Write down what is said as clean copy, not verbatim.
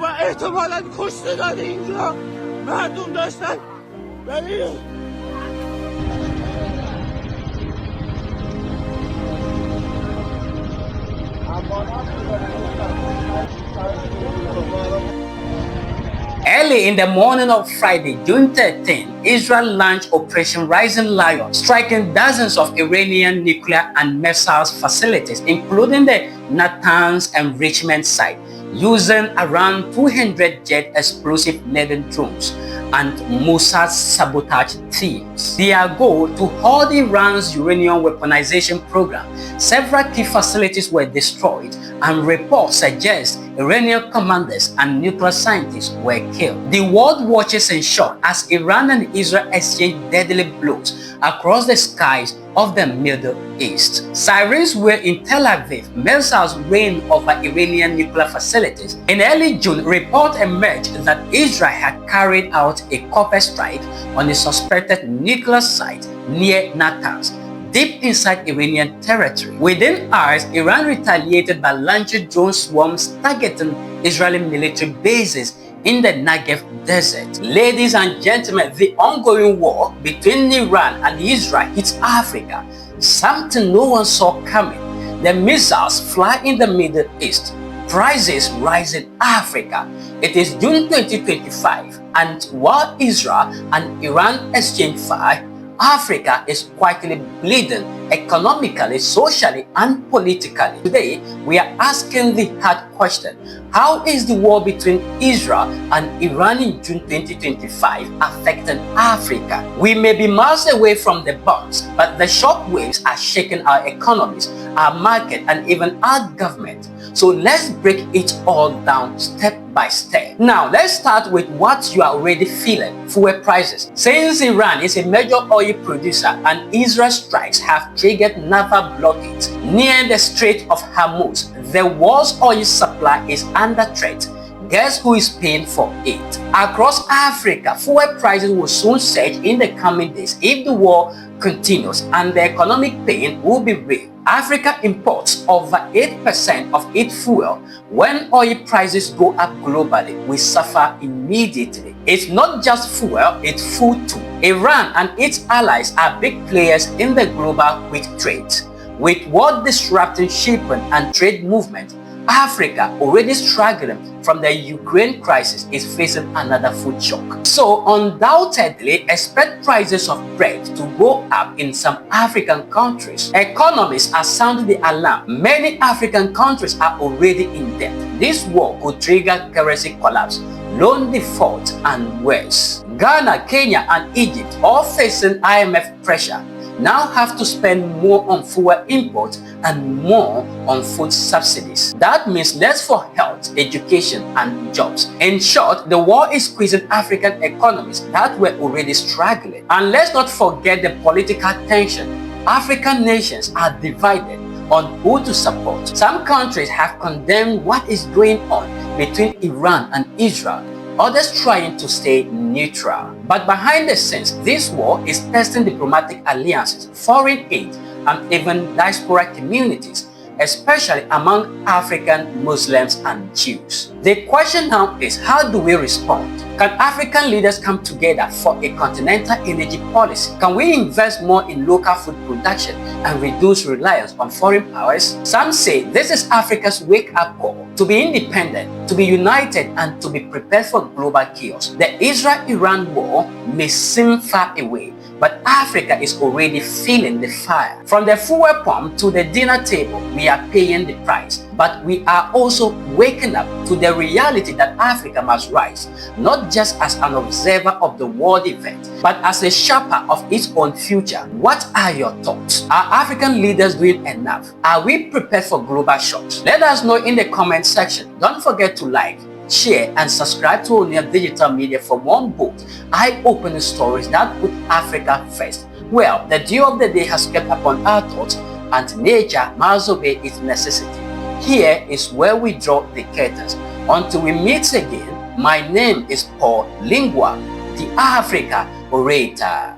و احتمالاً کشتگان اینجا مردم داشتن ولی Early in the morning of Friday, June 13, Israel launched Operation Rising Lion, striking dozens of Iranian nuclear and missiles facilities, including the Natanz enrichment site, using around 200 jet explosive-laden drones and Mossad sabotage teams. Their goal to halt Iran's uranium weaponization program. Several key facilities were destroyed, and reports suggest Iranian commanders and nuclear scientists were killed. The world watches in shock as Iran and Israel exchange deadly blows across the skies of the Middle East. Sirens were in Tel Aviv, missiles rained over Iranian nuclear facilities. In early June, reports emerged that Israel had carried out a copper strike on a suspected nuclear site near Natanz, deep inside Iranian territory. Within hours, Iran retaliated by launching drone swarms targeting Israeli military bases in the Negev desert. Ladies and gentlemen, the ongoing war between Iran and Israel hits Africa, something no one saw coming. The missiles fly in the Middle East, prices rise in Africa. It is June 2025, and while Israel and Iran exchange fire, Africa is quietly bleeding economically, socially, and politically. Today, we are asking the hard question: how is the war between Israel and Iran in June 2025 affecting Africa? We may be miles away from the bombs, but the shockwaves are shaking our economies, our market, and even our government. So let's break it all down step by step. Now, let's start with what you are already feeling: fuel prices. Since Iran is a major oil producer and Israel's strikes have triggered naval blockades near the Strait of Hormuz, the world's oil supply is under threat. Guess who is paying for it? Across Africa, fuel prices will soon surge in the coming days if the war continues, and the economic pain will be real. Africa imports over 8% of its fuel. When oil prices go up globally, we suffer immediately. It's not just fuel, it's food too. Iran and its allies are big players in the global wheat trade. With war disrupting shipping and trade movement, Africa, already struggling from the Ukraine crisis, is facing another food shock. So undoubtedly, expect prices of bread to go up in some African countries. Economists are sounding the alarm. Many African countries are already in debt. This war could trigger currency collapse, loan default, and worse. Ghana, Kenya, and Egypt, all facing IMF pressure, now have to spend more on fuel imports and more on food subsidies. That means less for health, education, and jobs. In short, the war is squeezing African economies that were already struggling. And let's not forget the political tension. African nations are divided on who to support. Some countries have condemned what is going on between Iran and Israel, others trying to stay neutral. But behind the scenes, this war is testing diplomatic alliances, foreign aid, and even diaspora communities, especially among African Muslims and Jews. The question now is, how do we respond? Can African leaders come together for a continental energy policy? Can we invest more in local food production and reduce reliance on foreign powers? Some say this is Africa's wake-up call to be independent, to be united, and to be prepared for global chaos. The Israel-Iran war may seem far away, but Africa is already feeling the fire. From the fuel pump to the dinner table, we are paying the price. But we are also waking up to the reality that Africa must rise, not just as an observer of the world event, but as a shaper of its own future. What are your thoughts? Are African leaders doing enough? Are we prepared for global shocks? Let us know in the comment section. Don't forget to like, share, and subscribe to Onia Digital Media for more bold, eye-opening stories that put Africa first. Well, the dew of the day has kept upon our thoughts, and nature must obey its necessity. Here is where we draw the curtains. Until we meet again, my name is Paul Lingua, the Africa Orator.